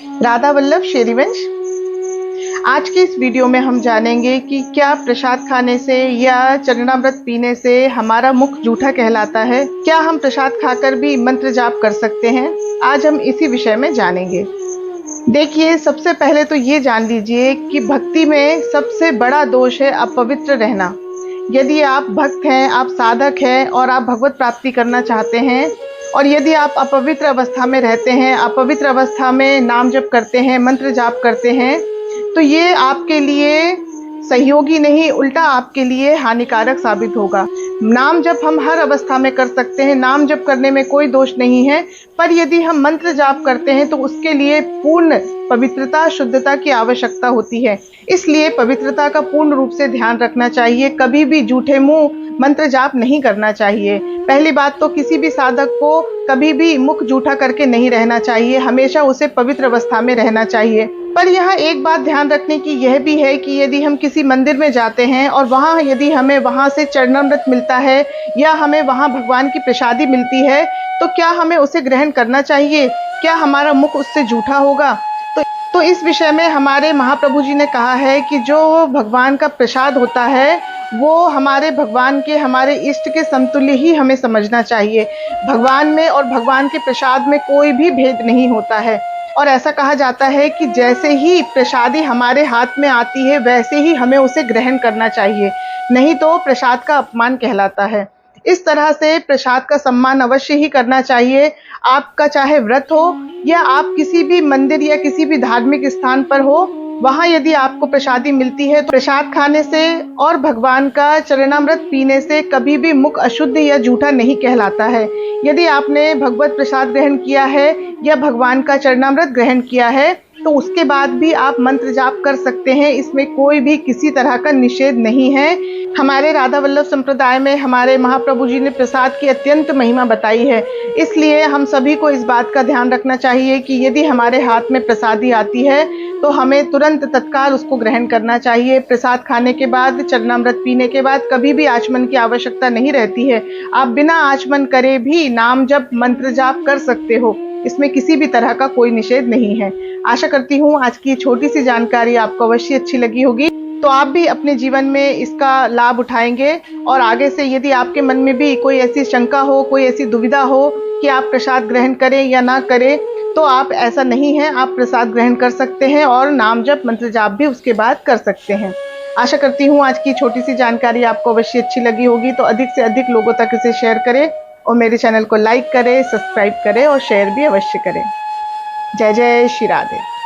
राधा वल्लभ शेरीवंश। आज के इस वीडियो में हम जानेंगे कि क्या प्रसाद खाने से या चरणामृत पीने से हमारा मुख जूठा कहलाता है। क्या हम प्रसाद खाकर भी मंत्र जाप कर सकते हैं? आज हम इसी विषय में जानेंगे। देखिए, सबसे पहले तो ये जान लीजिए कि भक्ति में सबसे बड़ा दोष है अपवित्र रहना। यदि आप भक्त हैं, आप साधक हैं और आप भगवत प्राप्ति करना चाहते हैं, और यदि आप अपवित्र अवस्था में रहते हैं, अपवित्र अवस्था में नाम जप करते हैं, मंत्र जाप करते हैं, तो ये आपके लिए सहयोगी नहीं, उल्टा आपके लिए हानिकारक साबित होगा। नाम जप हम हर अवस्था में कर सकते हैं, नाम जप करने में कोई दोष नहीं है, पर यदि हम मंत्र जाप करते हैं तो उसके लिए पूर्ण पवित्रता, शुद्धता की आवश्यकता होती है। इसलिए पवित्रता का पूर्ण रूप से ध्यान रखना चाहिए। कभी भी जूठे मुंह मंत्र जाप नहीं करना चाहिए। पहली बात तो किसी भी साधक को कभी भी मुख जूठा करके नहीं रहना चाहिए, हमेशा उसे पवित्र अवस्था में रहना चाहिए। पर यहाँ एक बात ध्यान रखने की यह भी है कि यदि हम किसी मंदिर में जाते हैं और वहाँ यदि हमें वहाँ से चरणामृत मिलता है या हमें वहाँ भगवान की प्रसादी मिलती है, तो क्या हमें उसे ग्रहण करना चाहिए? क्या हमारा मुख उससे जूठा होगा? तो इस विषय में हमारे महाप्रभु जी ने कहा है कि जो भगवान का प्रसाद होता है वो हमारे भगवान के, हमारे इष्ट के समतुल्य ही हमें समझना चाहिए। भगवान में और भगवान के प्रसाद में कोई भी भेद नहीं होता है। और ऐसा कहा जाता है कि जैसे ही प्रसादी हमारे हाथ में आती है वैसे ही हमें उसे ग्रहण करना चाहिए, नहीं तो प्रसाद का अपमान कहलाता है। इस तरह से प्रसाद का सम्मान अवश्य ही करना चाहिए। आपका चाहे व्रत हो या आप किसी भी मंदिर या किसी भी धार्मिक स्थान पर हो, वहाँ यदि आपको प्रसादी मिलती है तो प्रसाद खाने से और भगवान का चरणामृत पीने से कभी भी मुख अशुद्ध या जूठा नहीं कहलाता है। यदि आपने भगवत प्रसाद ग्रहण किया है या भगवान का चरणामृत ग्रहण किया है तो उसके बाद भी आप मंत्र जाप कर सकते हैं, इसमें कोई भी किसी तरह का निषेध नहीं है। हमारे राधा वल्लभ संप्रदाय में हमारे महाप्रभु जी ने प्रसाद की अत्यंत महिमा बताई है। इसलिए हम सभी को इस बात का ध्यान रखना चाहिए कि यदि हमारे हाथ में प्रसादी आती है तो हमें तुरंत तत्काल उसको ग्रहण करना चाहिए। प्रसाद खाने के बाद, चरणामृत पीने के बाद कभी भी आचमन की आवश्यकता नहीं रहती है। आप बिना आचमन करे भी नाम जप, मंत्र जाप कर सकते हो, इसमें किसी भी तरह का कोई निषेध नहीं है। आशा करती हूँ आज की छोटी सी जानकारी आपको अवश्य अच्छी लगी होगी, तो आप भी अपने जीवन में इसका लाभ उठाएंगे। और आगे से यदि आपके मन में भी कोई ऐसी शंका हो, कोई ऐसी दुविधा हो कि आप प्रसाद ग्रहण करें या ना करें, तो आप, ऐसा नहीं है, आप प्रसाद ग्रहण कर सकते हैं और नाम जप, मंत्र जाप भी उसके बाद कर सकते हैं। आशा करती हूँ आज की छोटी सी जानकारी आपको अवश्य अच्छी लगी होगी, तो अधिक से अधिक लोगों तक इसे शेयर करें और मेरे चैनल को लाइक करें, सब्सक्राइब करें और शेयर भी अवश्य करें। जय जय श्री राधे।